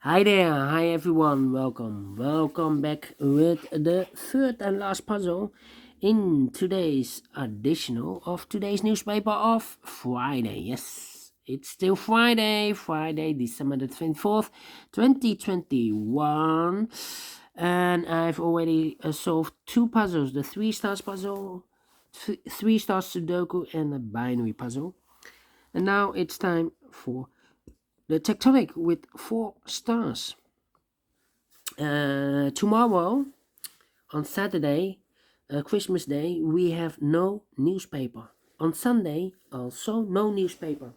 Hi there, hi everyone, welcome back with the third and last puzzle in today's edition of today's newspaper of Friday. Yes, it's still Friday, December the 24th, 2021, and I've already solved two puzzles, the three stars puzzle, three stars Sudoku, and a binary puzzle. And now it's time for the Tectonic with four stars. Tomorrow, on Saturday, Christmas Day, we have no newspaper. On Sunday, also no newspaper.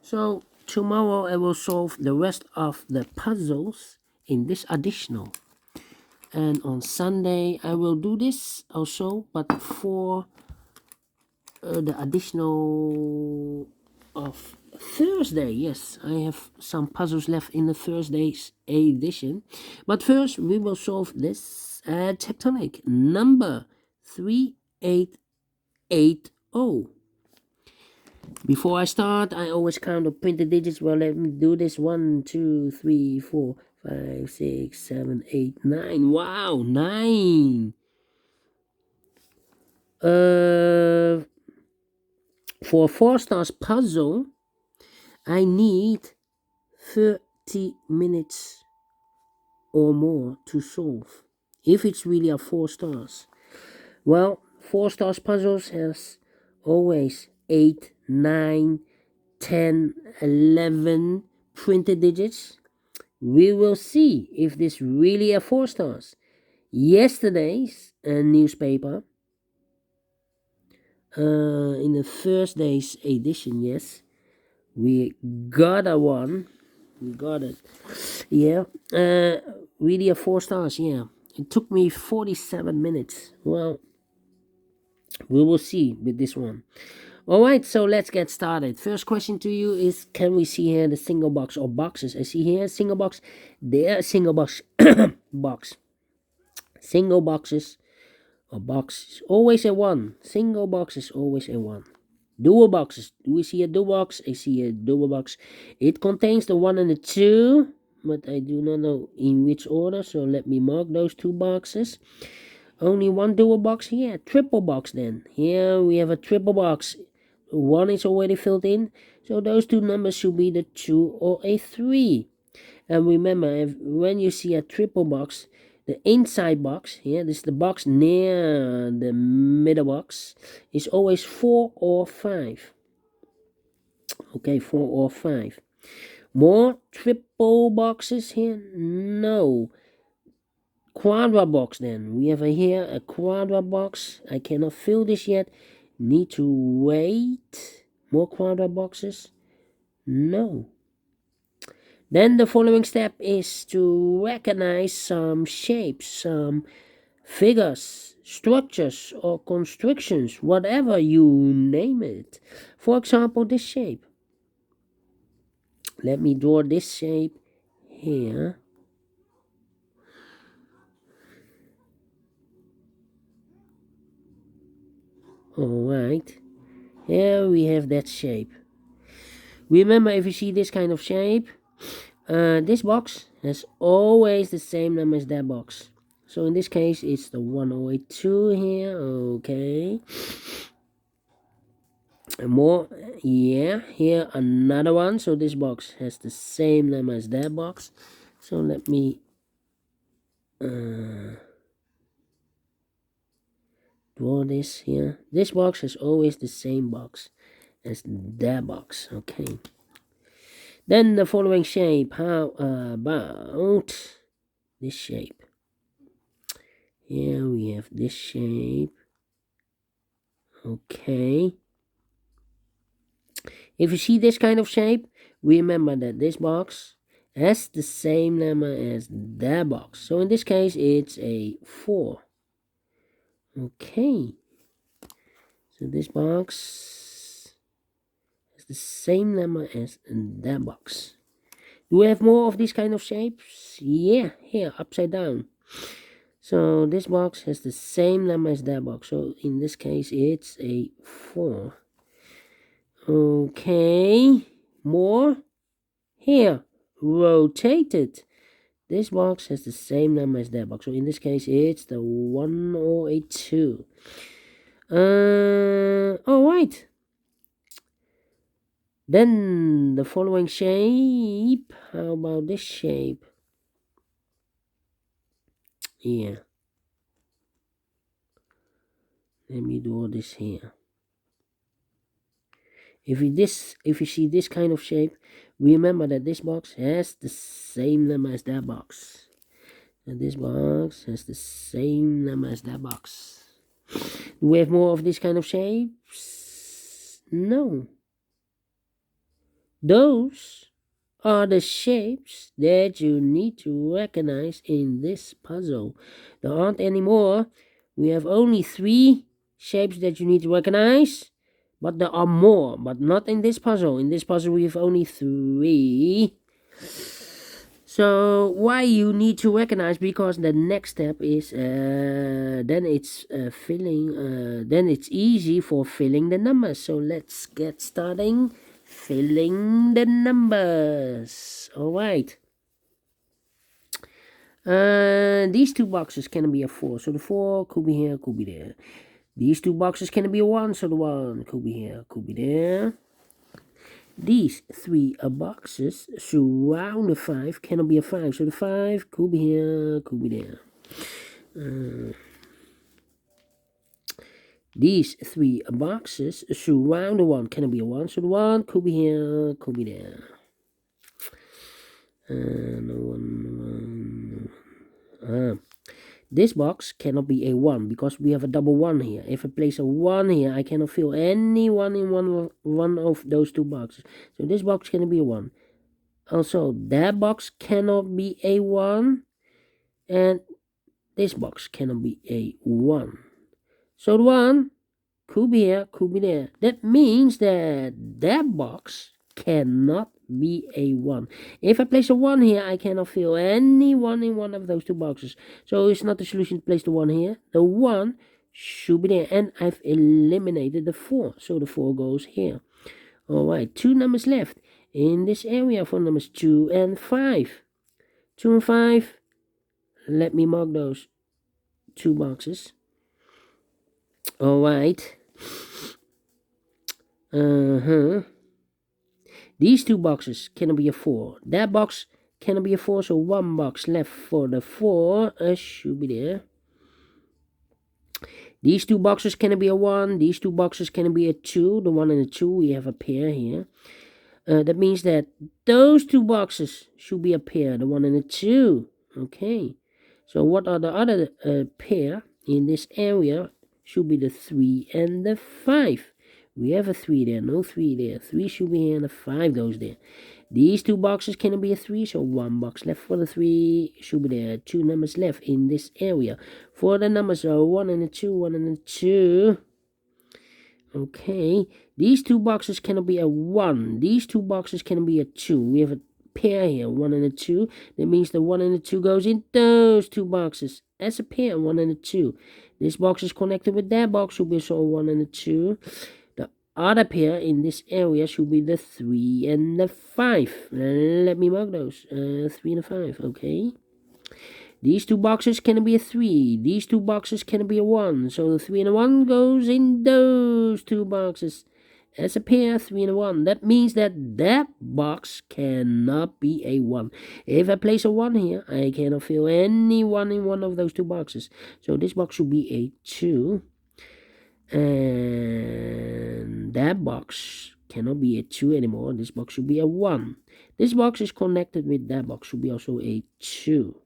So tomorrow I will solve the rest of the puzzles in this additional. And on Sunday I will do this also, but for the additional of Thursday. Yes, I have some puzzles left in the Thursday's edition. But first, we will solve this tectonic number 3880. Before I start, I always count the printed digits. Well, let me do this. 1, 2, 3, 4, 5, 6, 7, 8, 9. Wow, 9. For a 4 stars puzzle, I need 30 minutes or more to solve. If it's really a 4 stars. Well, 4 stars puzzles has always 8, 9, 10, 11 printed digits. We will see if this really a 4 stars. Yesterday's newspaper, in the Thursday's edition, yes, we got a one. We got it. Yeah. Really a 4 stars. Yeah. It took me 47 minutes. Well, we will see with this one. All right. So let's get started. First question to you is: can we see here the single box or boxes? I see here single box. There single box. Box. Single boxes or boxes. Always a one. Single box is always a one. Dual boxes. Do we see a dual box? I see a dual box. It contains the 1 and the 2, but I do not know in which order, so let me mark those two boxes. Only one dual box here. Triple box then. Here we have a triple box. 1 is already filled in, so those two numbers should be the 2 or a 3. And remember, when you see a triple box, the inside box, here, this is the box near the middle box, is always 4 or 5. Okay, 4 or 5. More triple boxes here? No. Quadra box then. We have here a quadra box. I cannot fill this yet. Need to wait. More quadra boxes? No. Then the following step is to recognize some shapes, some figures, structures, or constructions, whatever you name it. For example, this shape. Let me draw this shape here. Alright, here we have that shape. Remember, if you see this kind of shape, this box has always the same number as that box. So in this case, it's the 1082 here. Okay. And more, yeah, here another one. So this box has the same number as that box. So let me draw this here. This box has always the same box as that box. Okay. Then the following shape. How about this shape? Here we have this shape. Okay. If you see this kind of shape, remember that this box has the same number as that box. So in this case, it's a 4. Okay. So this box has the same number as that box. Do we have more of these kind of shapes? Yeah, here, upside down. So this box has the same number as that box. So in this case, it's a 4. Okay. More. Here, rotated. This box has the same number as that box. So in this case, it's the 1082. Oh, right. Then the following shape. How about this shape? Yeah. Let me do this here. If you see this kind of shape, remember that this box has the same number as that box. And this box has the same number as that box. Do we have more of this kind of shapes? No. Those are the shapes that you need to recognize in this puzzle. There aren't any more. We have only 3 shapes that you need to recognize. But there are more, but not in this puzzle. In this puzzle we have only 3. So why you need to recognize? Because the next step is then it's then it's easy for filling the numbers. So let's get starting filling the numbers. All right. These 2 boxes can be a 4, so the 4 could be here, could be there. These 2 boxes can be a 1, so the 1 could be here, could be there. These 3 boxes surround the 5 cannot be a 5, so the 5 could be here, could be there. These 3 boxes surround the 1 cannot be a 1, so the 1 could be here, could be there. This box cannot be a 1 because we have a double 1 here. If I place a 1 here, I cannot fill any one in one of those 2 boxes. So this box cannot be a 1. Also, that box cannot be a 1. And this box cannot be a 1. So the 1 could be here, could be there. That means that that box cannot be a 1. If I place a 1 here, I cannot fill any one in one of those 2 boxes. So it's not the solution to place the 1 here. The 1 should be there. And I've eliminated the 4. So the 4 goes here. Alright, 2 numbers left in this area for numbers 2 and 5. 2 and 5. Let me mark those 2 boxes. Alright. These 2 boxes cannot be a 4. That box cannot be a 4, so 1 box left for the 4 should be there. These 2 boxes cannot be a 1. These 2 boxes cannot be a 2. The 1 and the 2, we have a pair here. That means that those 2 boxes should be a pair, the 1 and the 2. Okay. So what are the other pair in this area? Should be the 3 and the 5. We have a 3 there, no 3 there. 3 should be here and the 5 goes there. These 2 boxes cannot be a 3, so 1 box left for the 3 should be there. 2 numbers left in this area. For the numbers are 1 and a 2, 1 and a 2. Okay, these 2 boxes cannot be a 1. These 2 boxes cannot be a 2. We have a pair here, 1 and a 2. That means the 1 and the 2 goes in those 2 boxes as a pair, 1 and a 2. This box is connected with that box, should be so 1 and a 2. The other pair in this area should be the 3 and the 5. Let me mark those. 3 and a 5, okay. These 2 boxes can be a 3. These 2 boxes can be a 1. So the 3 and a 1 goes in those 2 boxes as a pair, 3 and a 1. That means that that box cannot be a 1. If I place a 1 here, I cannot fill any 1 in one of those 2 boxes. So this box should be a 2. And that box cannot be a 2 anymore. This box should be a 1. This box is connected with that box, should be also a 2.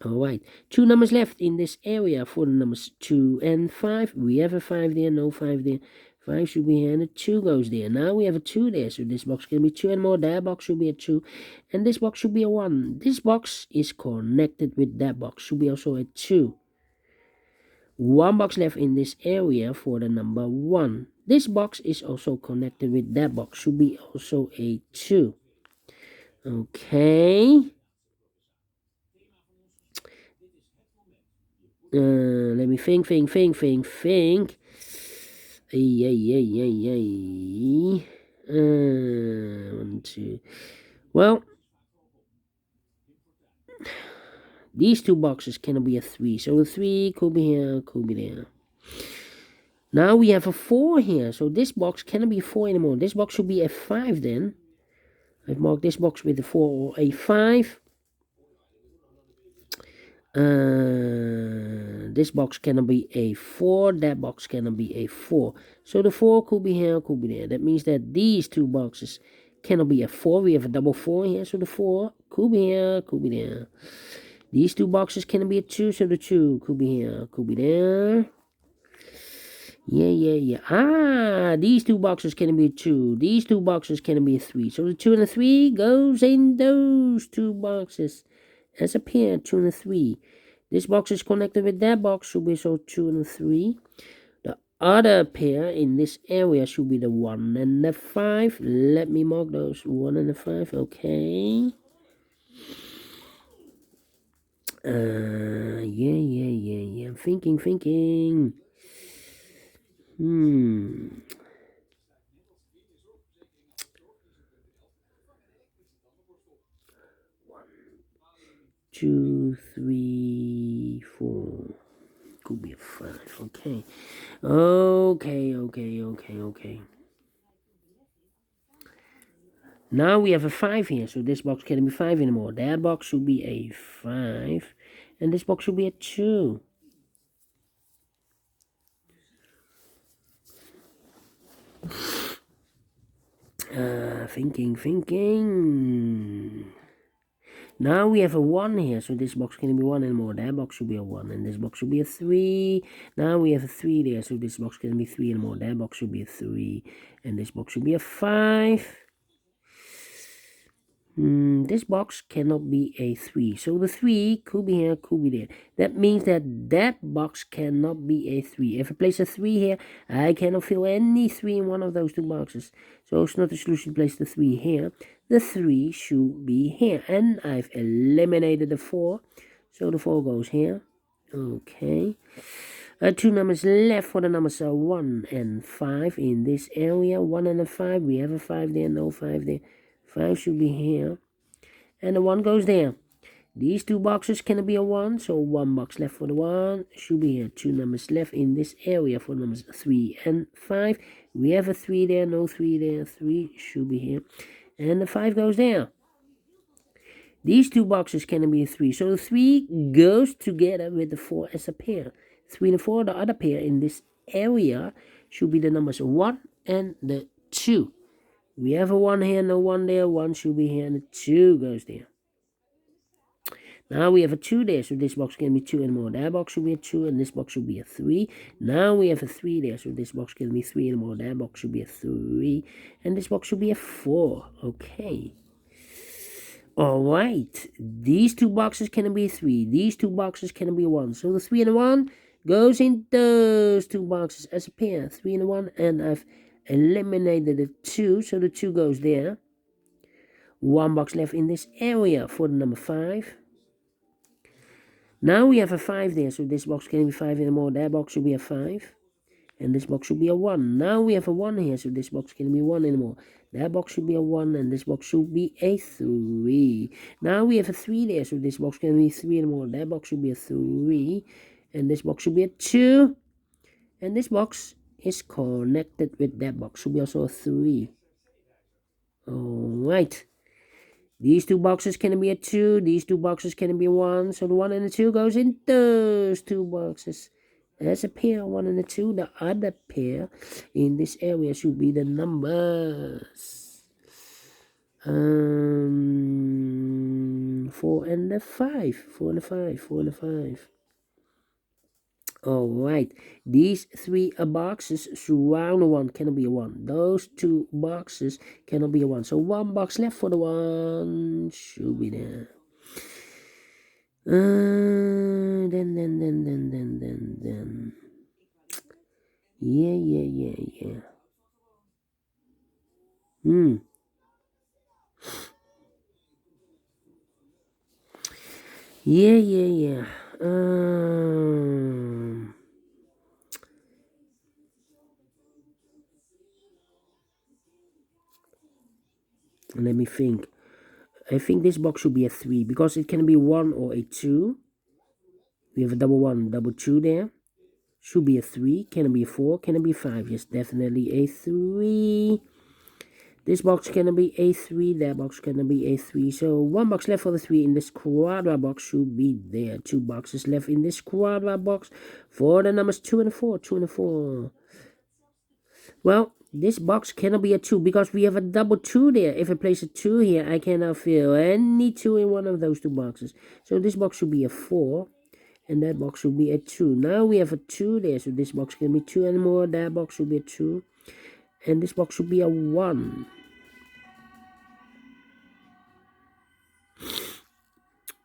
Alright, 2 numbers left in this area for the numbers 2 and 5. We have a 5 there, no 5 there. 5 should be here and a 2 goes there. Now we have a 2 there, so this box can be 2 and more. That box should be a 2. And this box should be a 1. This box is connected with that box, should be also a 2. 1 box left in this area for the number 1. This box is also connected with that box, should be also a 2. Okay. Let me think. Ay. 1, 2. Well, These two boxes cannot be a 3. So the 3 could be here, could be there. Now we have a 4 here. So this box cannot be a 4 anymore. This box should be a 5 then. I've marked this box with a 4 or a 5. This box cannot be a 4. That box cannot be a 4. So the 4 could be here, could be there. That means that these two boxes cannot be a 4. We have a double 4 here. So the 4 could be here, could be there. These two boxes cannot be a 2. So the 2 could be here, could be there. Yeah. These two boxes can be a 2. These two boxes can be a 3. So the 2 and the 3 goes in those two boxes as a pair, 2 and a 3. This box is connected with that box, should be so 2 and a 3. The other pair in this area should be the 1 and the 5. Let me mark those 1 and the 5. Okay. Yeah. Thinking. 2, 3, 4. Could be a 5. Okay. Now we have a 5 here, so this box can't be 5 anymore. That box should be a 5, and this box should be a 2. Thinking. Now we have a 1 here, so this box can't be 1 anymore. That box should be a 1, and this box should be a 3. Now we have a 3 there, so this box can't be 3 anymore. That box should be a 3, and this box should be a 5. This box cannot be a 3. So the 3 could be here, could be there. That means that that box cannot be a 3. If I place a 3 here, I cannot fill any 3 in one of those two boxes. So it's not a solution to place the 3 here. The 3 should be here. And I've eliminated the 4. So the 4 goes here. Okay. 2 numbers left for the numbers 1 and 5 in this area. 1 and a 5. We have a 5 there, no 5 there. 5 should be here. And the 1 goes there. These two boxes cannot be a 1. So 1 box left for the 1. Should be here. 2 numbers left in this area for numbers 3 and 5. We have a 3 there. No 3 there. 3 should be here. And the 5 goes there. These two boxes cannot be a 3. So the 3 goes together with the 4 as a pair. 3 and 4, the other pair in this area, should be the numbers 1 and the 2. We have a 1 here, no 1 there. 1 should be here, and the 2 goes there. Now we have a 2 there, so this box can be 2 and more. That box should be a 2, and this box should be a 3. Now we have a 3 there, so this box can be 3 and more. That box should be a 3, and this box should be a 4. Okay. Alright. These two boxes can be a 3. These two boxes can be a 1. So the 3 and the 1 goes in those two boxes as a pair. 3 and a 1, and I've eliminated the 2, so the 2 goes there. 1 box left in this area for the number 5. Now we have a 5 there, so this box can't be 5 anymore. That box should be a 5, and this box should be a 1. Now we have a 1 here, so this box can't be 1 anymore. That box should be a 1, and this box should be a 3. Now we have a 3 there, so this box can't be 3 anymore. That box should be a 3, and this box should be a 2, and this box is connected with that box, should be also a 3. Alright. These two boxes can be a 2. These two boxes can be a 1. So the 1 and the 2 goes in those two boxes. As a pair, 1 and the 2. The other pair in this area should be the numbers 4 and the 5. 4 and the 5. 4 and the 5. Alright, these 3 boxes surround the 1 cannot be a 1. Those 2 boxes cannot be a 1. So 1 box left for the 1 should be there. Then. Yeah. Yeah. Let me think. I think this box should be a 3 because it can be 1 or a 2. We have a double 1, double 2 there. Should be a 3. Can it be a 4? Can it be 5? Yes, definitely a 3. This box can be a 3. That box can be a 3. So 1 box left for the 3 in this quadra box should be there. 2 boxes left in this quadra box for the numbers 2 and 4. 2 and 4. Well, this box cannot be a 2 because we have a double 2 there. If I place a 2 here, I cannot fill any 2 in one of those 2 boxes. So this box should be a 4. And that box should be a 2. Now we have a 2 there. So this box can be 2 and more. That box should be a 2. And this box should be a 1.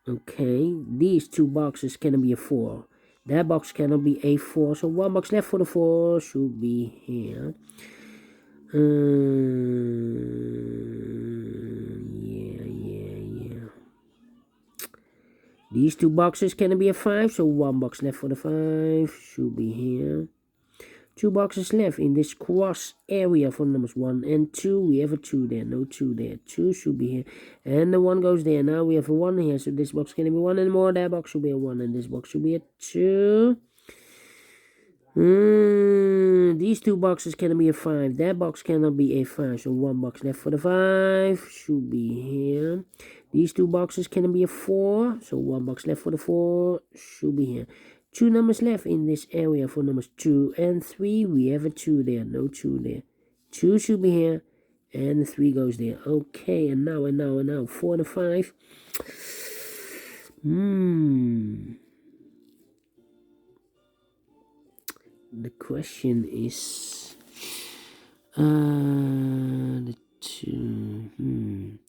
Okay, these 2 boxes can be a 4. That box cannot be a 4. So 1 box left for the 4 should be here. Yeah. These 2 boxes can be a 5. So 1 box left for the 5 should be here. 2 boxes left in this cross area for numbers 1 and 2. We have a 2 there, no 2 there. 2 should be here. And the 1 goes there. Now we have a 1 here. So this box can be 1 and more. That box should be a 1. And this box should be a 2. These 2 boxes can be a 5. That box cannot be a 5. So 1 box left for the 5 should be here. These 2 boxes can be a 4. So 1 box left for the 4 should be here. 2 numbers left in this area for numbers 2 and 3. We have a 2 there, no 2 there. 2 should be here, and the 3 goes there. Okay, and now, 4 and 5. The question is, the 2,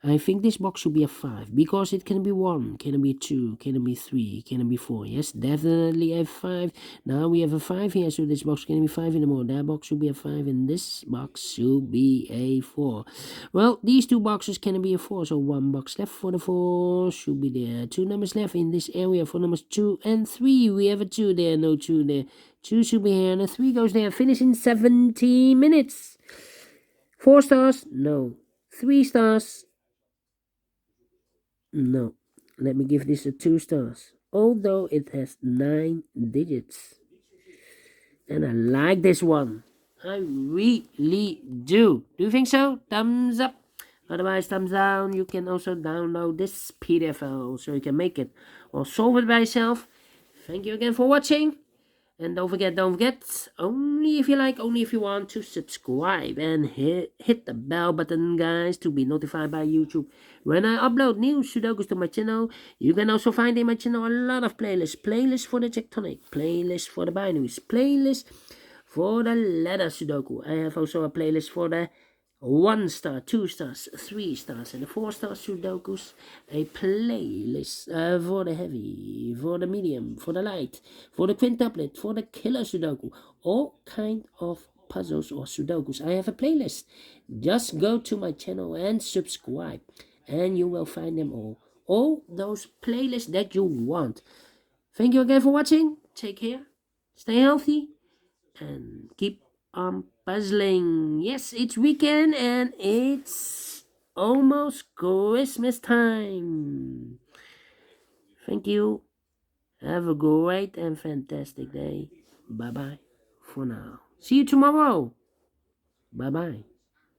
I think this box should be a 5 because it can be 1, can it be 2, can it be 3, can it be 4? Yes, definitely a 5. Now we have a 5 here, so this box can be 5 anymore. That box should be a 5, and this box should be a 4. Well, these 2 boxes can be a 4, so 1 box left for the 4 should be there. 2 numbers left in this area for numbers 2 and 3. We have a 2 there, no 2 there. 2 should be here, and a 3 goes there. Finish in 17 minutes. 4 stars? No. 3 stars? No, let me give this a 2 stars. Although it has 9 digits. And I like this one. I really do. Do you think so? Thumbs up. Otherwise, thumbs down. You can also download this PDF file so you can make it or solve it by yourself. Thank you again for watching. And don't forget, only if you like, only if you want to subscribe and hit the bell button, guys, to be notified by YouTube when I upload new Sudokus to my channel. You can also find in my channel a lot of playlists. Playlists for the Tectonic, playlists for the binaries, playlists for the letter Sudoku. I have also a playlist for the 1 star, 2 stars, 3 stars, and the 4 star Sudokus. A playlist for the heavy, for the medium, for the light, for the quintuplet, for the killer Sudoku. All kind of puzzles or Sudokus. I have a playlist. Just go to my channel and subscribe, and you will find them all. All those playlists that you want. Thank you again for watching. Take care. Stay healthy. And keep on puzzling. Yes, it's weekend and it's almost Christmas time. Thank you. Have a great and fantastic day. Bye bye for now. See you tomorrow. Bye bye.